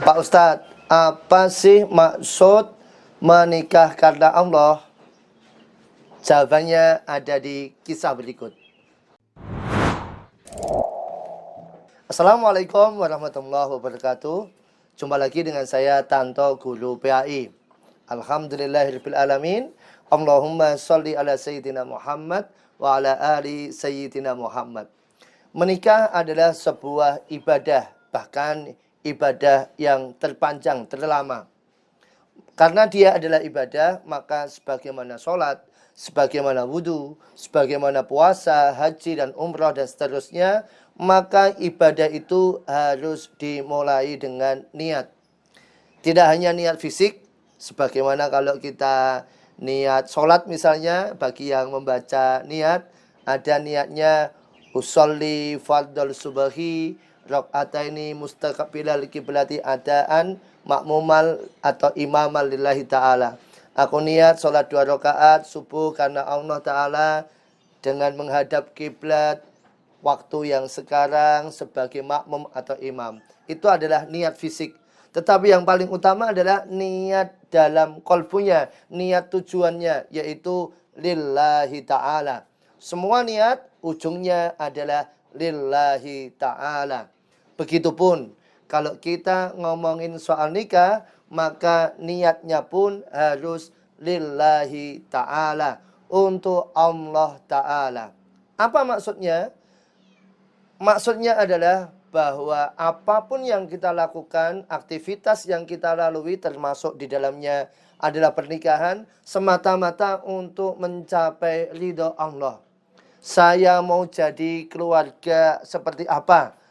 Pak Ustadz, apa sih maksud menikah karena Allah? Jawabannya ada di kisah berikut. Assalamualaikum warahmatullahi wabarakatuh. Jumpa lagi dengan saya Tanto, Guru PAI. Alhamdulillahirabbil alamin. Allahumma sholli ala sayyidina Muhammad wa ala ali sayyidina Muhammad. Menikah adalah sebuah ibadah, bahkan ibadah yang terpanjang, terlama. Karena dia adalah ibadah, maka sebagaimana sholat, sebagaimana wudhu, sebagaimana puasa, haji, dan umrah, dan seterusnya, maka ibadah itu harus dimulai dengan niat. Tidak hanya niat fisik, sebagaimana kalau kita niat sholat misalnya, bagi yang membaca niat, ada niatnya usolli fardhal subahi rakaataini mustaqbilal kiblati adaan makmumal atau imamal lillahi ta'ala. Aku niat sholat 2 rakaat subuh karena Allah Ta'ala dengan menghadap kiblat waktu yang sekarang sebagai makmum atau imam. Itu adalah niat fisik. Tetapi yang paling utama adalah niat dalam qalbunya, niat tujuannya, yaitu lillahi ta'ala. Semua niat ujungnya adalah lillahi ta'ala. Begitupun kalau kita ngomongin soal nikah, maka niatnya pun harus lillahi ta'ala, untuk Allah Ta'ala. Apa maksudnya? Maksudnya adalah bahwa apapun yang kita lakukan, aktivitas yang kita lalui termasuk di dalamnya adalah pernikahan, semata-mata untuk mencapai ridho Allah. Saya mau jadi keluarga seperti apa?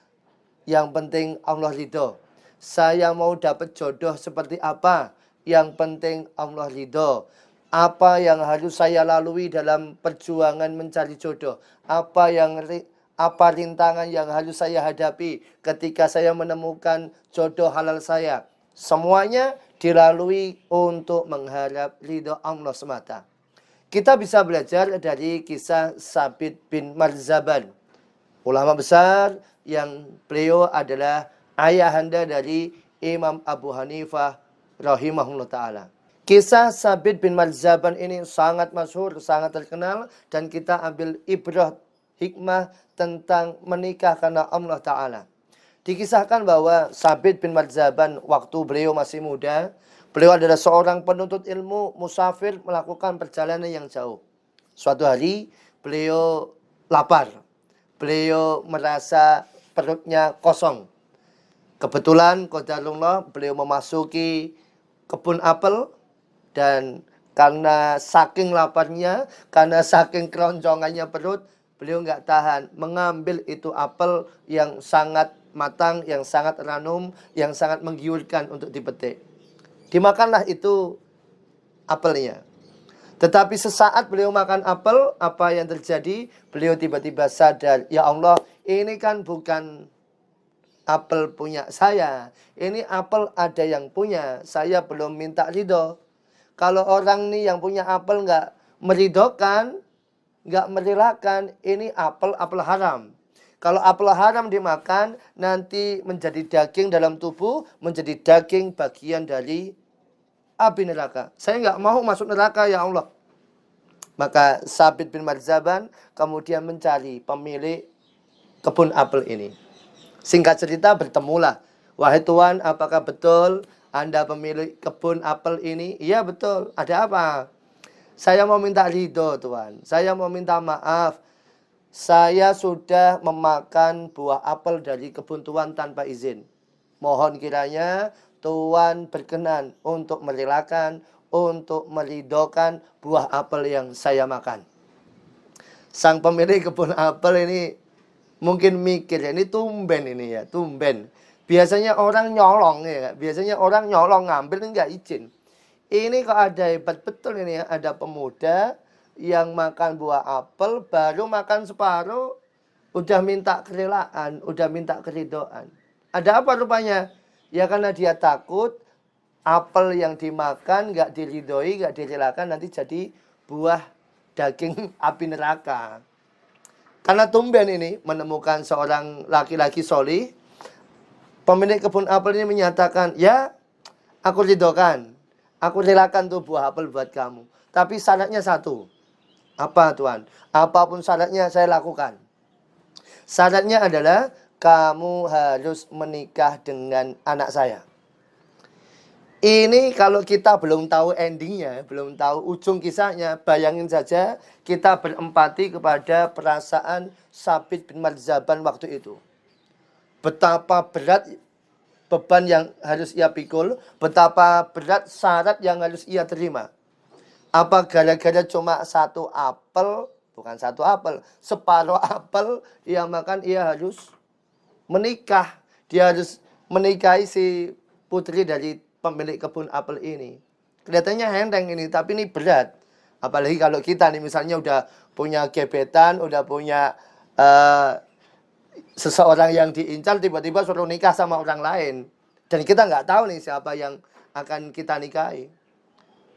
Yang penting Allah ridho. Saya mau dapat jodoh seperti apa? Yang penting Allah ridho. Apa yang harus saya lalui dalam perjuangan mencari jodoh? Apa rintangan yang harus saya hadapi ketika saya menemukan jodoh halal saya? Semuanya dilalui untuk mengharap ridho Allah semata. Kita bisa belajar dari kisah Sabit bin Marzaban, ulama besar yang beliau adalah ayahanda dari Imam Abu Hanifah rahimahullah ta'ala. Kisah Sabit bin Marzaban ini sangat masyhur, sangat terkenal, dan kita ambil ibrah hikmah tentang menikah karena Allah Ta'ala. Dikisahkan bahwa Sabit bin Marzaban waktu beliau masih muda, beliau adalah seorang penuntut ilmu, musafir, melakukan perjalanan yang jauh. Suatu hari beliau lapar. Beliau merasa perutnya kosong. Kebetulan qadarullah beliau memasuki kebun apel, dan karena saking laparnya, karena saking keroncongannya perut, beliau nggak tahan mengambil itu apel yang sangat matang, yang sangat ranum, yang sangat menggiurkan untuk dipetik. Dimakanlah itu apelnya. Tetapi sesaat beliau makan apel, apa yang terjadi? Beliau tiba-tiba sadar, ya Allah, ini kan bukan apel punya saya. Ini apel ada yang punya, saya belum minta ridho. Kalau orang nih yang punya apel nggak meridhokan, nggak merelakan, ini apel haram. Kalau apel haram dimakan, nanti menjadi daging dalam tubuh, menjadi daging bagian dari api neraka. Saya nggak mau masuk neraka, ya Allah. Maka Sabit bin Marzaban kemudian mencari pemilik kebun apel ini. Singkat cerita, bertemulah. Wahai Tuan, apakah betul Anda pemilik kebun apel ini? Iya betul. Ada apa? Saya mau minta ridho, Tuan. Saya mau minta maaf. Saya sudah memakan buah apel dari kebun Tuan tanpa izin. Mohon kiranya Tuan berkenan untuk merelakan, untuk meridhokan buah apel yang saya makan. Sang pemilik kebun apel ini mungkin mikir, ya, ini tumben ini ya, tumben. Biasanya orang nyolong ya, biasanya orang nyolong ngambil enggak izin. Ini kok ada hebat betul ini ya, ada pemuda yang makan buah apel, baru makan separuh, udah minta kerelaan, udah minta keridhaan. Ada apa rupanya? Ya karena dia takut apel yang dimakan nggak diridhoi, nggak direlakan, nanti jadi buah daging api neraka. Karena tumben ini menemukan seorang laki-laki solih, Pemilik kebun apel ini menyatakan, ya aku ridhokan, aku relakan tuh buah apel buat kamu. Tapi syaratnya satu. Apa Tuhan? Apapun syaratnya saya lakukan. Syaratnya adalah kamu harus menikah dengan anak saya. Ini kalau kita belum tahu endingnya, belum tahu ujung kisahnya, bayangin saja kita berempati kepada perasaan Sabit bin Marzaban waktu itu. Betapa berat beban yang harus ia pikul, betapa berat syarat yang harus ia terima. Apa gara-gara cuma satu apel, bukan satu apel, separuh apel ia makan, ia harus menikah. Dia harus menikahi si putri dari pemilik kebun apel ini. Kelihatannya enteng ini, tapi ini berat. Apalagi kalau kita nih misalnya udah punya gebetan, udah punya seseorang yang diincar, tiba-tiba suruh nikah sama orang lain. Dan kita nggak tahu nih siapa yang akan kita nikahi.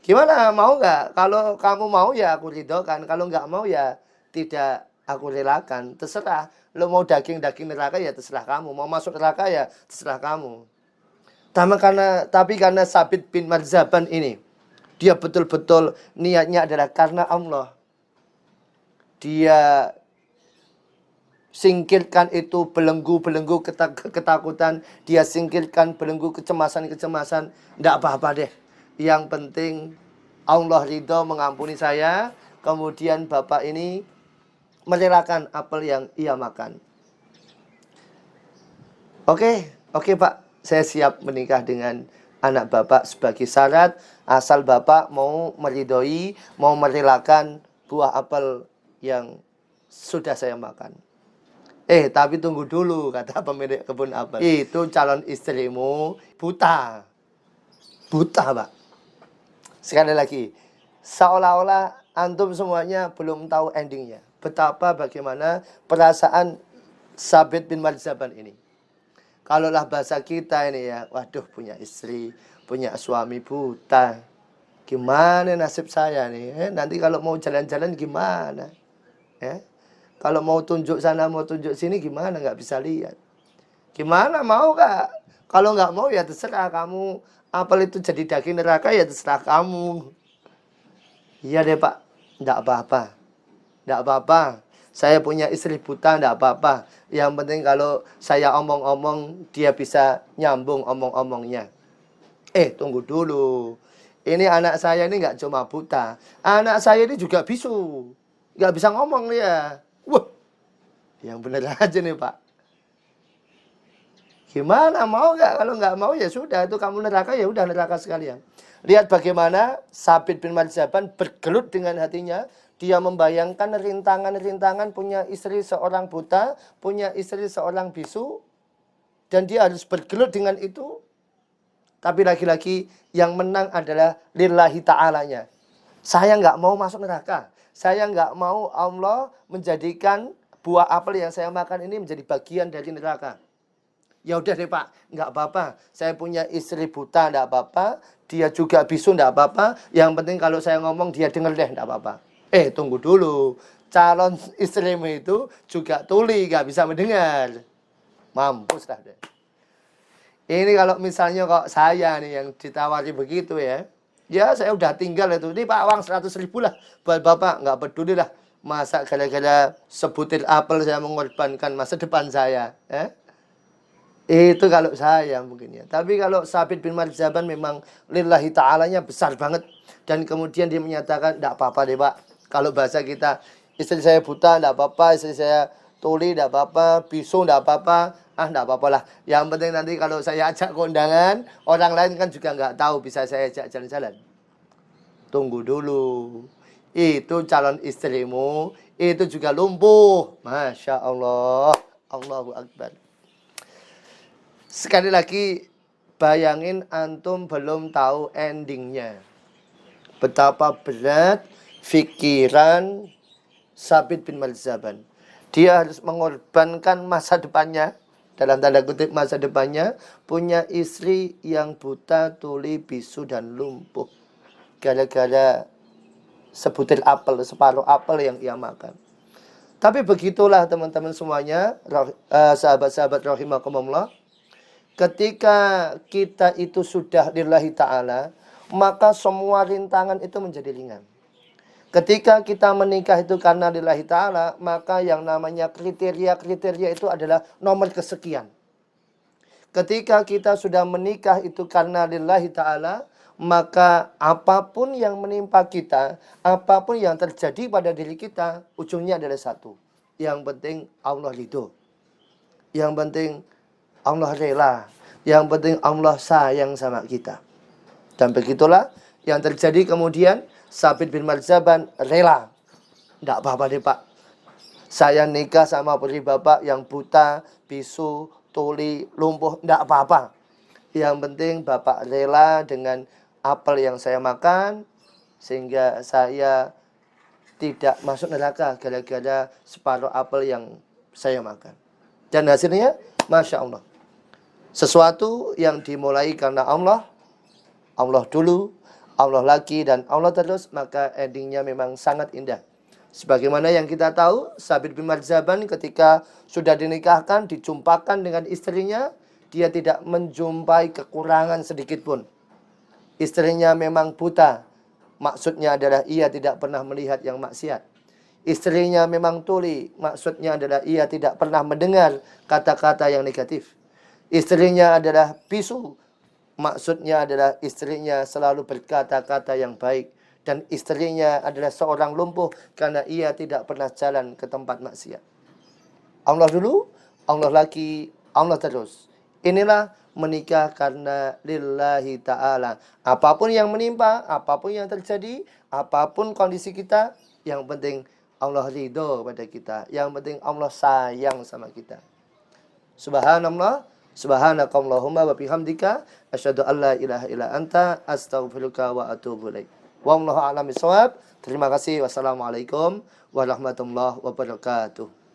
Gimana, mau nggak? Kalau kamu mau ya aku ridhokan, kalau nggak mau ya tidak aku relakan. Terserah, lo mau daging-daging neraka ya terserah kamu, mau masuk neraka ya terserah kamu. Tapi karena Sabit bin Marzaban ini, dia betul-betul niatnya adalah karena Allah. Dia singkirkan itu belenggu-belenggu ketakutan. Dia singkirkan belenggu kecemasan-kecemasan. Tidak apa-apa deh. Yang penting Allah ridho mengampuni saya. Kemudian bapak ini merelakan apel yang ia makan. Oke Pak. Saya siap menikah dengan anak bapak sebagai syarat. Asal bapak mau meridhoi, mau merelakan buah apel yang sudah saya makan. Tapi tunggu dulu, kata pemilik kebun apel. Itu calon istrimu buta. Buta, Pak. Sekali lagi, seolah-olah antum semuanya belum tahu endingnya. Betapa bagaimana perasaan Sabit bin Marzaban ini. Kalaulah bahasa kita ini ya, waduh punya istri, punya suami buta. Gimana nasib saya nih? Nanti kalau mau jalan-jalan gimana? Kalau mau tunjuk sana, mau tunjuk sini gimana? Nggak bisa lihat. Gimana, mau nggak? Kalau nggak mau ya terserah kamu. Apel itu jadi daging neraka ya terserah kamu. Iya deh Pak, nggak apa-apa. Nggak apa-apa. Saya punya istri buta, nggak apa-apa. Yang penting kalau saya omong-omong, dia bisa nyambung omong-omongnya. Tunggu dulu. Ini anak saya ini nggak cuma buta. Anak saya ini juga bisu. Nggak bisa ngomong dia. Wah, yang bener aja nih Pak. Gimana, mau nggak? Kalau nggak mau ya sudah, itu kamu neraka ya udah neraka sekalian. Lihat bagaimana Sabit bin Marzaban bergelut dengan hatinya. Dia membayangkan rintangan-rintangan punya istri seorang buta, punya istri seorang bisu, dan dia harus bergelut dengan itu. Tapi lagi-lagi yang menang adalah lillahi ta'alanya. Saya nggak mau masuk neraka. Saya nggak mau Allah menjadikan buah apel yang saya makan ini menjadi bagian dari neraka. Ya udah deh Pak, nggak apa-apa. Saya punya istri buta, nggak apa-apa. Dia juga bisu, nggak apa-apa. Yang penting kalau saya ngomong dia denger deh, nggak apa-apa. Tunggu dulu. Calon istrimu itu juga tuli, nggak bisa mendengar. Mampus lah deh. Ini kalau misalnya kok saya nih yang ditawari begitu ya. Ya saya udah tinggal itu. Ini Pak, uang 100.000 lah buat Bapak. Nggak peduli lah. Masa gara-gara sebutir apel saya mengorbankan masa depan saya. Itu kalau saya mungkin ya. Tapi kalau Sabit bin Marzaban memang lillahi ta'alanya besar banget. Dan kemudian dia menyatakan, enggak apa-apa deh Pak. Kalau bahasa kita, istri saya buta, enggak apa-apa. Istri saya tuli, enggak apa-apa. Bisu, enggak apa-apa. Enggak apa-apa lah. Yang penting nanti kalau saya ajak kondangan, orang lain kan juga enggak tahu bisa saya ajak jalan-jalan. Tunggu dulu. Itu calon istrimu, itu juga lumpuh. Masya Allah. Allahu Akbar. Sekali lagi, bayangin antum belum tahu endingnya. Betapa berat fikiran Sabit bin Marzaban. Dia harus mengorbankan masa depannya, dalam tanda kutip masa depannya, punya istri yang buta, tuli, bisu, dan lumpuh. Gara-gara sebutir apel, separuh apel yang ia makan. Tapi begitulah teman-teman semuanya, sahabat-sahabat rahimakumullah. Ketika kita itu sudah lillahi ta'ala, maka semua rintangan itu menjadi ringan. Ketika kita menikah itu karena lillahi ta'ala, maka yang namanya kriteria-kriteria itu adalah nomor kesekian. Ketika kita sudah menikah itu karena lillahi ta'ala, maka apapun yang menimpa kita, apapun yang terjadi pada diri kita, ujungnya adalah satu. Yang penting Allah ridho. Yang penting Allah rela. Yang penting Allah sayang sama kita. Dan begitulah yang terjadi kemudian. Sabit bin Marzaban rela. Tidak apa-apa deh Pak. Saya nikah sama putri Bapak yang buta, bisu, tuli, lumpuh. Tidak apa-apa. Yang penting Bapak rela dengan apel yang saya makan. Sehingga saya tidak masuk neraka gara-gara separuh apel yang saya makan. Dan hasilnya, Masya Allah. Sesuatu yang dimulai karena Allah. Allah dulu, Allah lagi, dan Allah terus, maka endingnya memang sangat indah. Sebagaimana yang kita tahu, Sabit bin Marzaban ketika sudah dinikahkan, dijumpakan dengan istrinya, dia tidak menjumpai kekurangan sedikit pun. Istrinya memang buta, maksudnya adalah ia tidak pernah melihat yang maksiat. Istrinya memang tuli, maksudnya adalah ia tidak pernah mendengar kata-kata yang negatif. Istrinya adalah bisu, maksudnya adalah istrinya selalu berkata-kata yang baik. Dan istrinya adalah seorang lumpuh karena ia tidak pernah jalan ke tempat maksiat. Allah dulu, Allah lagi, Allah terus. Inilah menikah karena lillahi ta'ala. Apapun yang menimpa, apapun yang terjadi, apapun kondisi kita, yang penting Allah ridho pada kita. Yang penting Allah sayang sama kita. Subhanallah. Subhanakallahumma wa bihamdika asyhadu an la ilaha illa anta astaghfiruka wa atubu ilaik. Wallahu a'lam bishawab. Terima kasih. Wassalamualaikum warahmatullahi wabarakatuh.